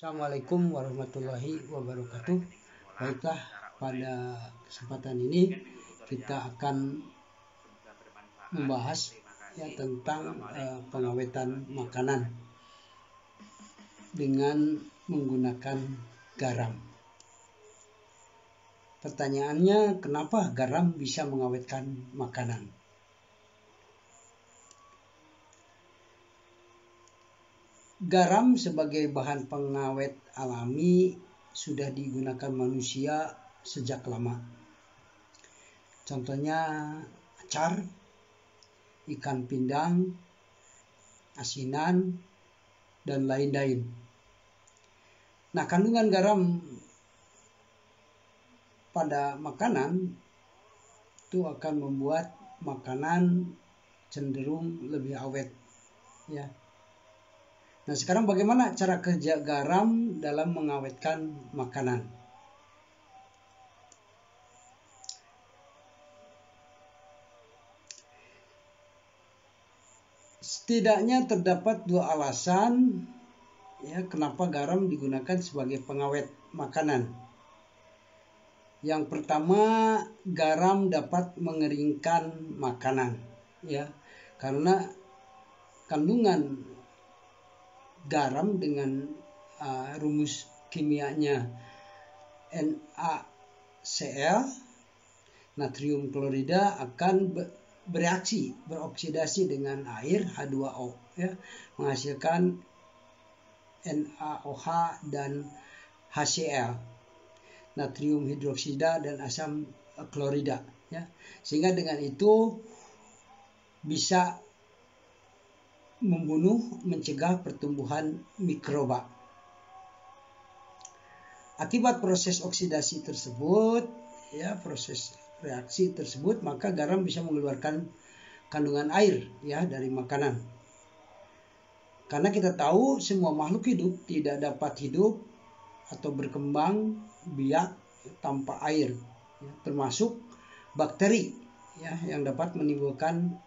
Assalamualaikum warahmatullahi wabarakatuh. Baiklah, pada kesempatan ini kita akan membahas tentang pengawetan makanan dengan menggunakan garam. Pertanyaannya, kenapa garam bisa mengawetkan makanan? Garam sebagai bahan pengawet alami sudah digunakan manusia sejak lama. Contohnya acar, ikan pindang, asinan, dan lain-lain. Nah, kandungan garam pada makanan itu akan membuat makanan cenderung lebih awet, ya. Nah, sekarang bagaimana cara kerja garam dalam mengawetkan makanan? Setidaknya terdapat dua alasan kenapa garam digunakan sebagai pengawet makanan. Yang pertama, garam dapat mengeringkan makanan, karena kandungan garam dengan rumus kimianya NaCl, natrium klorida, akan beroksidasi dengan air H2O, menghasilkan NaOH dan HCl, natrium hidroksida dan asam klorida, sehingga dengan itu bisa mencegah pertumbuhan mikroba. Akibat proses oksidasi tersebut, proses reaksi tersebut, maka garam bisa mengeluarkan kandungan air dari makanan. Karena kita tahu semua makhluk hidup tidak dapat hidup atau berkembang biak tanpa air, termasuk bakteri yang dapat menimbulkan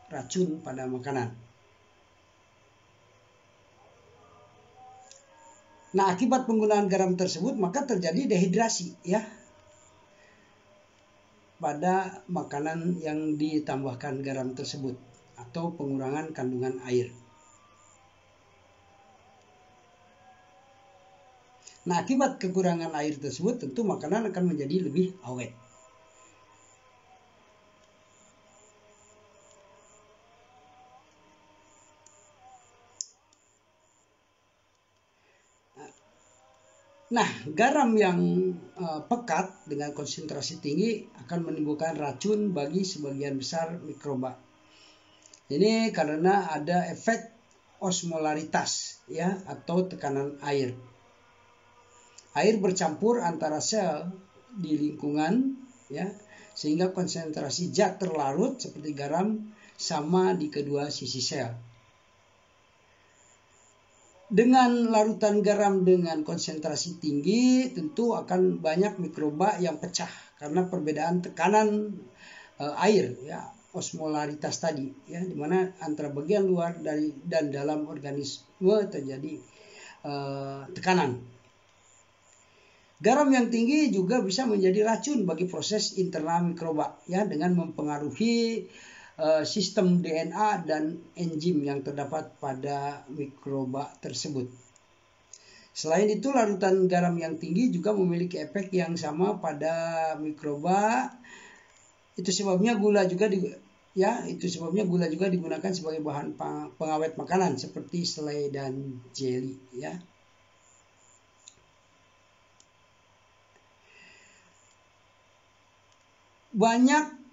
racun pada makanan. Nah, akibat penggunaan garam tersebut maka terjadi dehidrasi pada makanan yang ditambahkan garam tersebut atau pengurangan kandungan air. Nah, akibat kekurangan air tersebut tentu makanan akan menjadi lebih awet. Nah, garam yang pekat dengan konsentrasi tinggi akan menimbulkan racun bagi sebagian besar mikroba. Ini karena ada efek osmolaritas atau tekanan air. Air bercampur antara sel di lingkungan sehingga konsentrasi zat terlarut seperti garam sama di kedua sisi sel. Dengan larutan garam dengan konsentrasi tinggi tentu akan banyak mikroba yang pecah karena perbedaan tekanan air osmolaritas tadi di mana antara bagian luar dan dalam organisme terjadi tekanan. Garam yang tinggi juga bisa menjadi racun bagi proses internal mikroba dengan mempengaruhi sistem DNA dan enzim yang terdapat pada mikroba tersebut. Selain itu, larutan garam yang tinggi juga memiliki efek yang sama pada mikroba. Itu sebabnya gula juga digunakan sebagai bahan pengawet makanan seperti selai dan jeli Banyak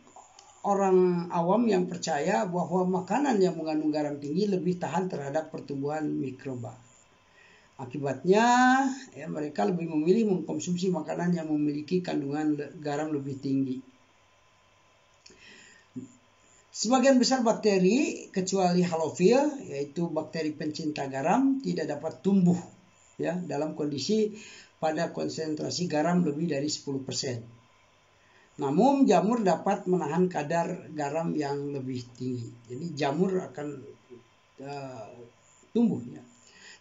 orang awam yang percaya bahwa makanan yang mengandung garam tinggi lebih tahan terhadap pertumbuhan mikroba. Akibatnya, mereka lebih memilih mengkonsumsi makanan yang memiliki kandungan garam lebih tinggi. Sebagian besar bakteri, kecuali halofil, yaitu bakteri pencinta garam, tidak dapat tumbuh dalam kondisi pada konsentrasi garam lebih dari 10%. Namun jamur dapat menahan kadar garam yang lebih tinggi. Jadi jamur akan tumbuh.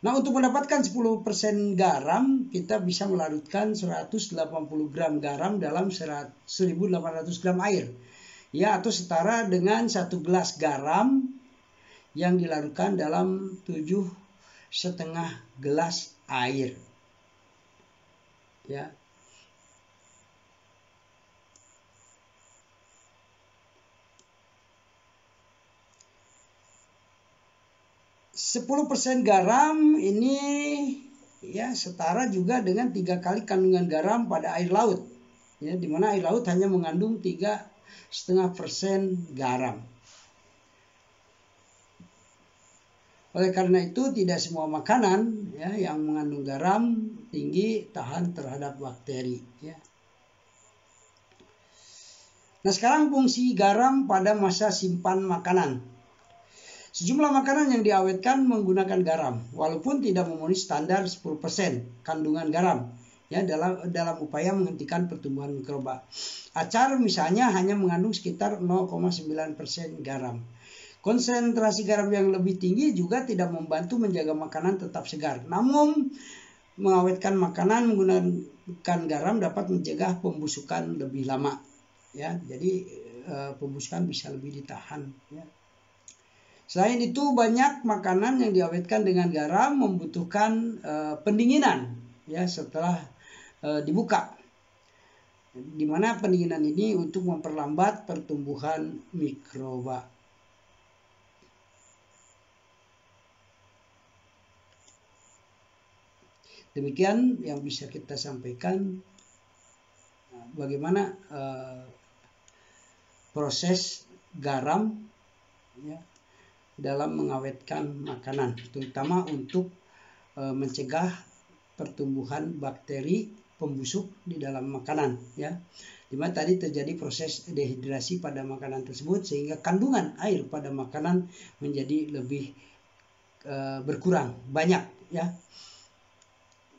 Nah, untuk mendapatkan 10% garam, kita bisa melarutkan 180 gram garam dalam 1800 gram air. Ya, atau setara dengan 1 gelas garam yang dilarutkan dalam 7,5 gelas air. Ya. 10% garam ini ya setara juga dengan 3 kali kandungan garam pada air laut. Ya, di mana air laut hanya mengandung 3,5% garam. Oleh karena itu tidak semua makanan ya yang mengandung garam tinggi tahan terhadap bakteri. Ya. Nah, sekarang fungsi garam pada masa simpan makanan. Sejumlah makanan yang diawetkan menggunakan garam, walaupun tidak memenuhi standar 10% kandungan garam, ya dalam upaya menghentikan pertumbuhan mikroba. Acar misalnya hanya mengandung sekitar 0,9% garam. Konsentrasi garam yang lebih tinggi juga tidak membantu menjaga makanan tetap segar. Namun, mengawetkan makanan menggunakan garam dapat mencegah pembusukan lebih lama. Ya, jadi pembusukan bisa lebih ditahan. Ya. Selain itu, banyak makanan yang diawetkan dengan garam membutuhkan pendinginan ya setelah dibuka. Di mana pendinginan ini untuk memperlambat pertumbuhan mikroba. Demikian yang bisa kita sampaikan bagaimana proses garam ya, dalam mengawetkan makanan, terutama untuk mencegah pertumbuhan bakteri pembusuk di dalam makanan ya. Dimana tadi terjadi proses dehidrasi pada makanan tersebut sehingga kandungan air pada makanan menjadi lebih berkurang banyak ya.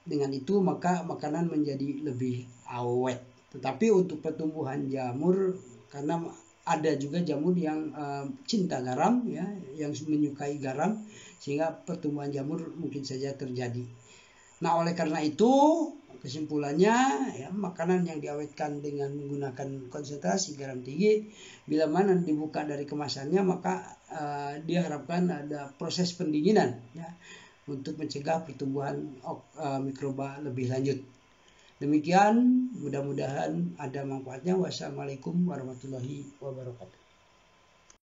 Dengan itu maka makanan menjadi lebih awet. Tetapi untuk pertumbuhan jamur, karena ada juga jamur yang cinta garam ya, yang menyukai garam, sehingga pertumbuhan jamur mungkin saja terjadi. Nah, oleh karena itu kesimpulannya ya, makanan yang diawetkan dengan menggunakan konsentrasi garam tinggi, bila mana dibuka dari kemasannya maka diharapkan ada proses pendinginan ya, untuk mencegah pertumbuhan mikroba lebih lanjut. Demikian, mudah-mudahan ada manfaatnya. Wassalamualaikum warahmatullahi wabarakatuh.